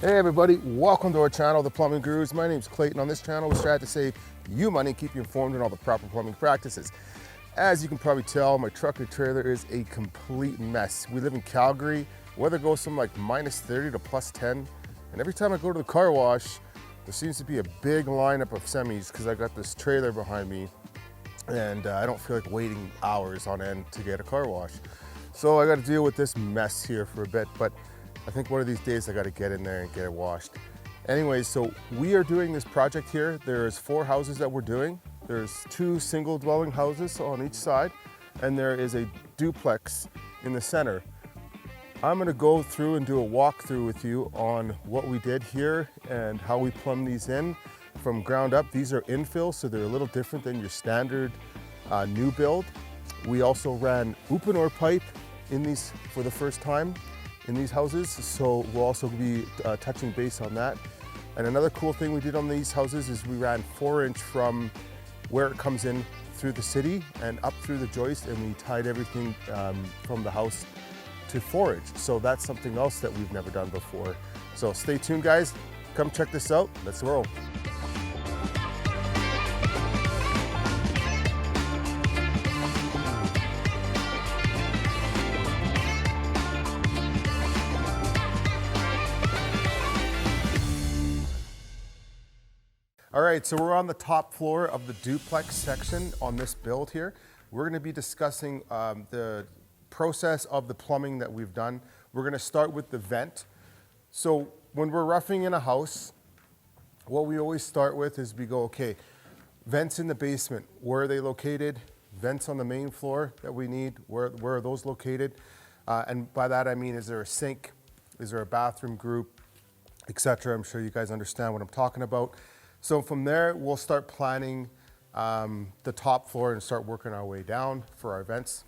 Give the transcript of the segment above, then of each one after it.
Hey everybody, welcome to our channel, The Plumbing Gurus. My name is Clayton. On this channel, we strive to save you money and keep you informed on all the proper plumbing practices. As you can probably tell, my truck and trailer is a complete mess. We live in Calgary. Weather goes from like -30 to +10. And every time I go to the car wash, there seems to be a big lineup of semis because I got this trailer behind me and I don't feel like waiting hours on end to get a car wash. So I got to deal with this mess here for a bit, but I think one of these days I got to get in there and get it washed. Anyways, so we are doing this project here. There's 4 houses that we're doing. There's 2 single dwelling houses on each side, and there is a duplex in the center. I'm gonna go through and do a walkthrough with you on what we did here and how we plumbed these in from ground up. These are infill, so they're a little different than your standard new build. We also ran Uponor pipe in these for the first time in these houses, so we'll also be touching base on that. And another cool thing we did on these houses is we ran 4-inch from where it comes in through the city and up through the joist, and we tied everything from the house to 4-inch. So that's something else that we've never done before. So stay tuned, guys. Come check this out. Let's roll. All right, so we're on the top floor of the duplex section on this build here. We're gonna be discussing the process of the plumbing that we've done. We're gonna start with the vent. So when we're roughing in a house, what we always start with is we go, okay, vents in the basement, where are they located? Vents on the main floor that we need, where are those located? And by that I mean, is there a sink? Is there a bathroom group, etc.? I'm sure you guys understand what I'm talking about. So from there, we'll start planning the top floor and start working our way down for our vents.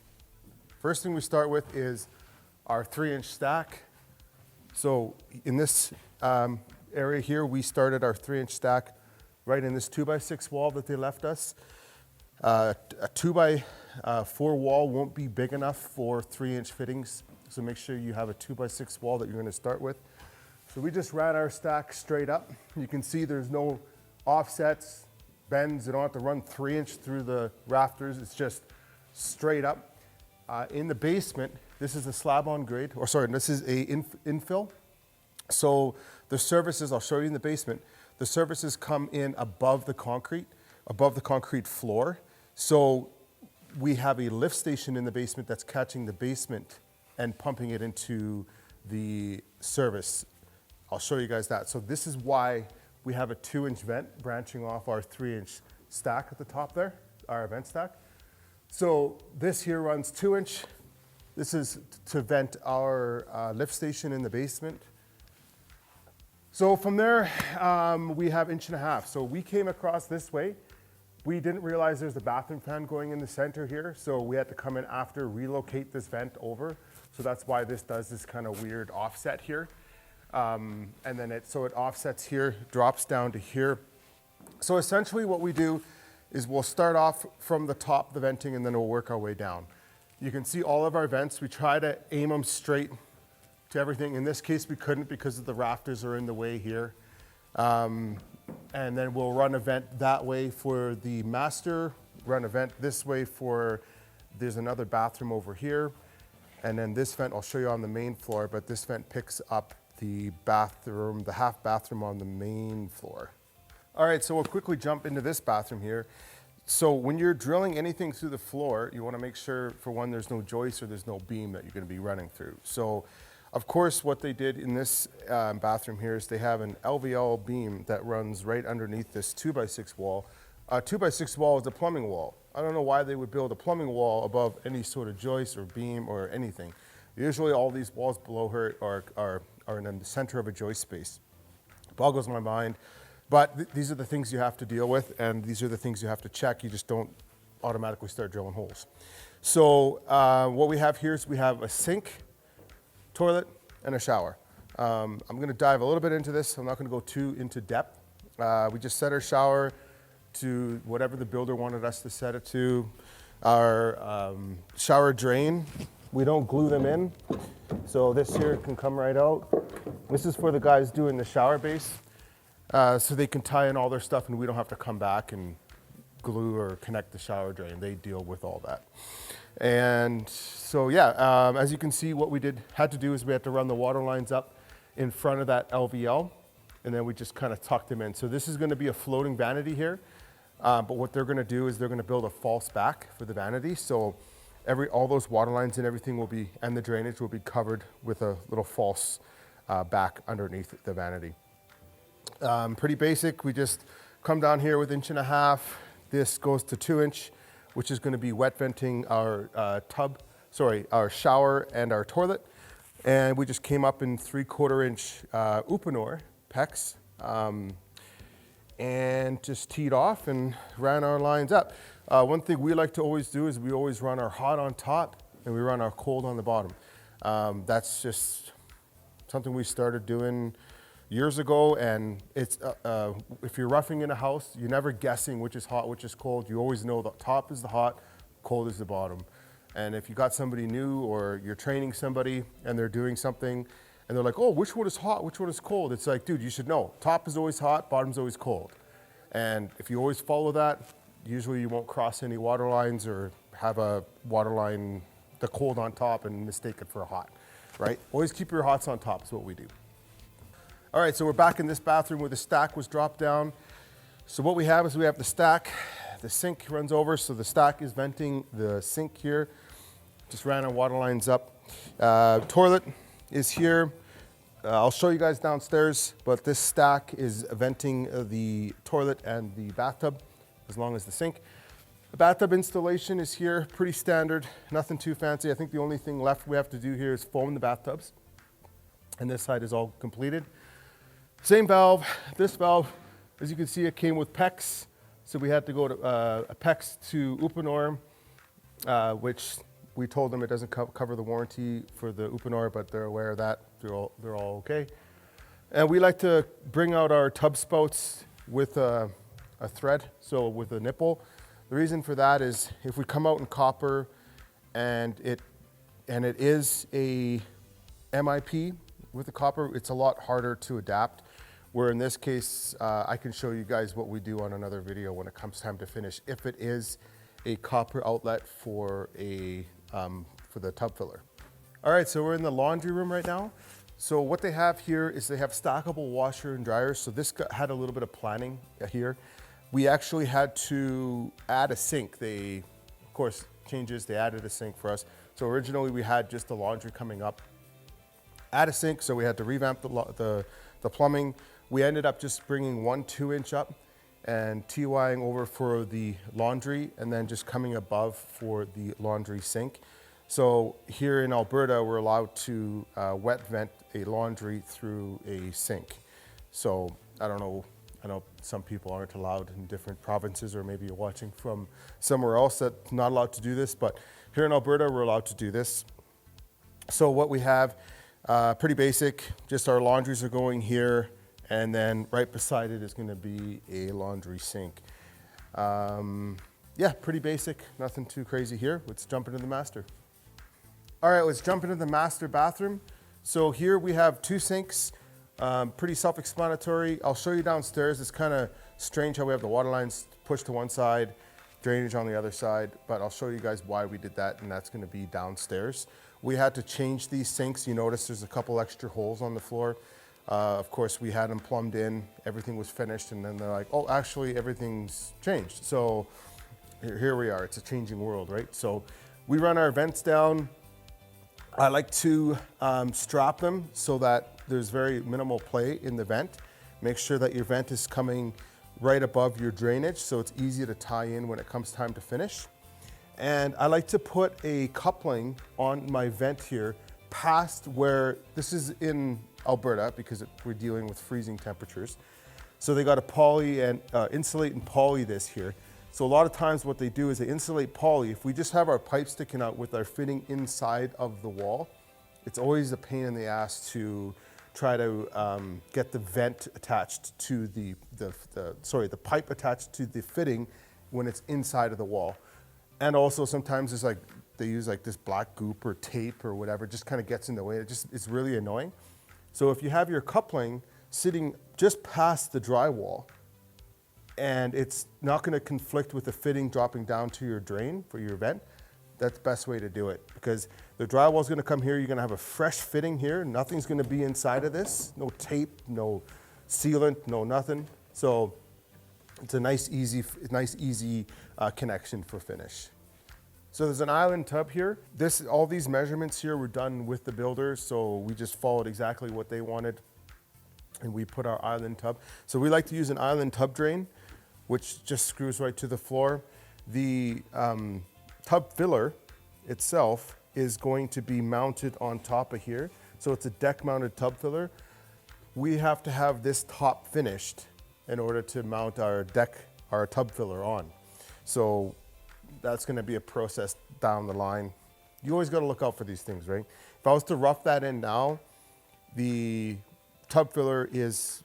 First thing we start with is our 3-inch stack. So in this area here, we started our 3-inch stack right in this 2x6 wall that they left us. A 2x4 wall won't be big enough for 3-inch fittings, so make sure you have a 2x6 wall that you're gonna start with. So we just ran our stack straight up. You can see there's no offsets, bends. You don't have to run 3-inch through the rafters. It's just straight up. In the basement, this is a slab on grade, or sorry, this is a infill. So the surfaces, I'll show you in the basement, the surfaces come in above the concrete floor. So we have a lift station in the basement that's catching the basement and pumping it into the service. I'll show you guys that. So this is why we have a 2-inch vent branching off our 3-inch stack at the top there, our vent stack. So this here runs 2-inch. This is to vent our lift station in the basement. So from there, we have 1.5 inches. So we came across this way. We didn't realize there's a bathroom fan going in the center here, so we had to come in after, relocate this vent over. So that's why this does this kind of weird offset here. And then it offsets here, drops down to here. So essentially what we do is we'll start off from the top, the venting, and then we'll work our way down. You can see all of our vents. We try to aim them straight to everything. In this case, we couldn't because the rafters are in the way here. And then we'll run a vent that way for the master, run a vent this way for, there's another bathroom over here. And then this vent, I'll show you on the main floor, but this vent picks up the bathroom, the half bathroom on the main floor. All right, so we'll quickly jump into this bathroom here. So when you're drilling anything through the floor, you wanna make sure, for one, there's no joist or there's no beam that you're gonna be running through. So, of course, what they did in this bathroom here is they have an LVL beam that runs right underneath this 2x6 wall. A 2x6 wall is a plumbing wall. I don't know why they would build a plumbing wall above any sort of joist or beam or anything. Usually all these walls below her are in the center of a joist space. Boggles my mind, but these are the things you have to deal with, and these are the things you have to check. You just don't automatically start drilling holes. So what we have here is we have a sink, toilet, and a shower. I'm gonna dive a little bit into this. I'm not gonna go too into depth. We just set our shower to whatever the builder wanted us to set it to. Our shower drain, we don't glue them in. So this here can come right out. This is for the guys doing the shower base, so they can tie in all their stuff and we don't have to come back and glue or connect the shower drain. They deal with all that. And so yeah, as you can see, what we had to do is we had to run the water lines up in front of that LVL, and then we just kind of tucked them in. So this is going to be a floating vanity here, but what they're going to do is they're going to build a false back for the vanity. So all those water lines and everything will be, and the drainage will be covered with a little false back underneath the vanity. Pretty basic. We just come down here with 1.5 inches. This goes to 2 inch, which is going to be wet venting our our shower and our toilet. And we just came up in 3/4 inch Uponor PEX and just teed off and ran our lines up. One thing we like to always do is we always run our hot on top and we run our cold on the bottom. That's just something we started doing years ago, and it's if you're roughing in a house, you're never guessing which is hot, which is cold. You always know the top is the hot, cold is the bottom. And if you got somebody new or you're training somebody and they're doing something and they're like, oh, which one is hot, which one is cold? It's like, dude, you should know. Top is always hot, bottom's always cold. And if you always follow that, usually you won't cross any water lines or have a water line, the cold on top, and mistake it for a hot, right? Always keep your hots on top is what we do. All right, so we're back in this bathroom where the stack was dropped down. So what we have is we have the stack, the sink runs over, so the stack is venting the sink here. Just ran our water lines up. Toilet is here. I'll show you guys downstairs, but this stack is venting the toilet and the bathtub, as long as the sink. The bathtub installation is here, pretty standard, nothing too fancy. I think the only thing left we have to do here is foam the bathtubs. And this side is all completed. Same valve, this valve, as you can see, it came with PEX. So we had to go to a PEX to Uponor, which we told them it doesn't cover the warranty for the Uponor, but they're aware of that. They're all okay. And we like to bring out our tub spouts with a thread, so with a nipple. The reason for that is if we come out in copper and it is a MIP with the copper, it's a lot harder to adapt. Where in this case, I can show you guys what we do on another video when it comes time to finish, if it is a copper outlet for the tub filler. All right, so we're in the laundry room right now. So what they have here is they have stackable washer and dryers. So this had a little bit of planning here. We actually had to add a sink. They, of course, changes, they added a sink for us. So originally we had just the laundry coming up. Add a sink, so we had to revamp the plumbing. We ended up just bringing 1 2-inch up and TYing over for the laundry and then just coming above for the laundry sink. So here in Alberta, we're allowed to wet vent a laundry through a sink. So I don't know, I know some people aren't allowed in different provinces, or maybe you're watching from somewhere else that's not allowed to do this, but here in Alberta, we're allowed to do this. So what we have, pretty basic, just our laundries are going here, and then right beside it is gonna be a laundry sink. Yeah, pretty basic, nothing too crazy here. Let's jump into the master. All right, let's jump into the master bathroom. So here we have 2 sinks, pretty self-explanatory. I'll show you downstairs. It's kind of strange how we have the water lines pushed to one side, drainage on the other side, but I'll show you guys why we did that, and that's gonna be downstairs. We had to change these sinks. You notice there's a couple extra holes on the floor. Of course, we had them plumbed in, everything was finished, and then they're like, oh, actually everything's changed. So here we are, it's a changing world, right? So we run our vents down. I like to strap them so that there's very minimal play in the vent. Make sure that your vent is coming right above your drainage so it's easy to tie in when it comes time to finish. And I like to put a coupling on my vent here past where, this is in Alberta because we're dealing with freezing temperatures. So they got to poly and insulate and poly this here. So a lot of times what they do is they insulate poly. If we just have our pipe sticking out with our fitting inside of the wall, it's always a pain in the ass to try to get the vent attached to the pipe attached to the fitting when it's inside of the wall. And also sometimes it's like, they use like this black goop or tape or whatever, just kind of gets in the way. It's really annoying. So if you have your coupling sitting just past the drywall and it's not going to conflict with the fitting dropping down to your drain for your vent, that's the best way to do it, because the drywall is going to come here. You're going to have a fresh fitting here. Nothing's going to be inside of this. No tape, no sealant, no nothing. So it's a nice, easy connection for finish. So there's an island tub here. All these measurements here were done with the builder, so we just followed exactly what they wanted, and we put our island tub. So we like to use an island tub drain, which just screws right to the floor. The tub filler itself is going to be mounted on top of here. So it's a deck mounted tub filler. We have to have this top finished in order to mount our tub filler on. So that's going to be a process down the line. You always got to look out for these things, right? If I was to rough that in now, the tub filler is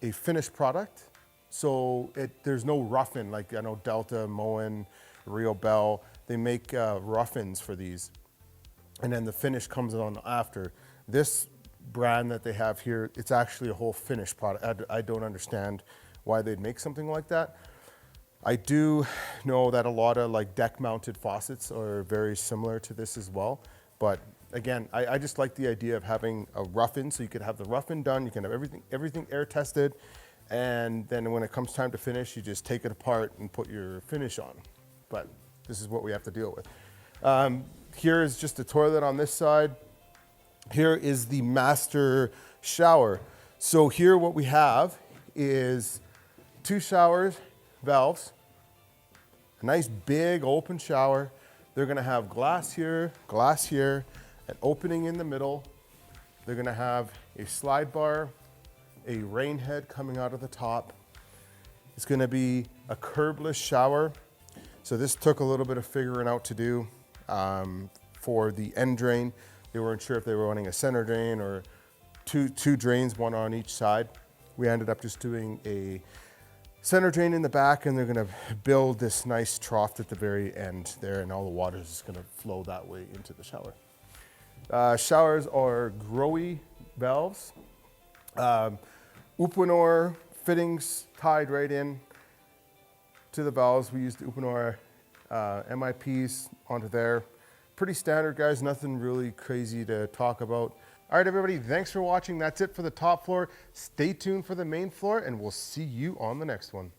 a finished product. So there's no rough-in, like I know Delta, Moen, Rio Bell, they make rough-ins for these. And then the finish comes on after. This brand that they have here, it's actually a whole finished product. I don't understand why they'd make something like that. I do know that a lot of like deck mounted faucets are very similar to this as well. But again, I just like the idea of having a rough-in, so you could have the rough-in done, you can have everything air tested, and then when it comes time to finish, you just take it apart and put your finish on. But this is what we have to deal with. Here is just a toilet on this side. Here is the master shower. So here what we have is 2 showers, valves, a nice big open shower. They're gonna have glass here, an opening in the middle. They're gonna have a slide bar, a rain head coming out of the top. It's gonna be a curbless shower. So this took a little bit of figuring out to do for the end drain. They weren't sure if they were running a center drain or two drains, one on each side. We ended up just doing a center drain in the back, and they're gonna build this nice trough at the very end there, and all the water is just gonna flow that way into the shower. Showers are Growy valves. Uponor fittings tied right in to the valves. We used the Uponor MIPs onto there. Pretty standard, guys, nothing really crazy to talk about. All right, everybody, thanks for watching. That's it for the top floor. Stay tuned for the main floor, and we'll see you on the next one.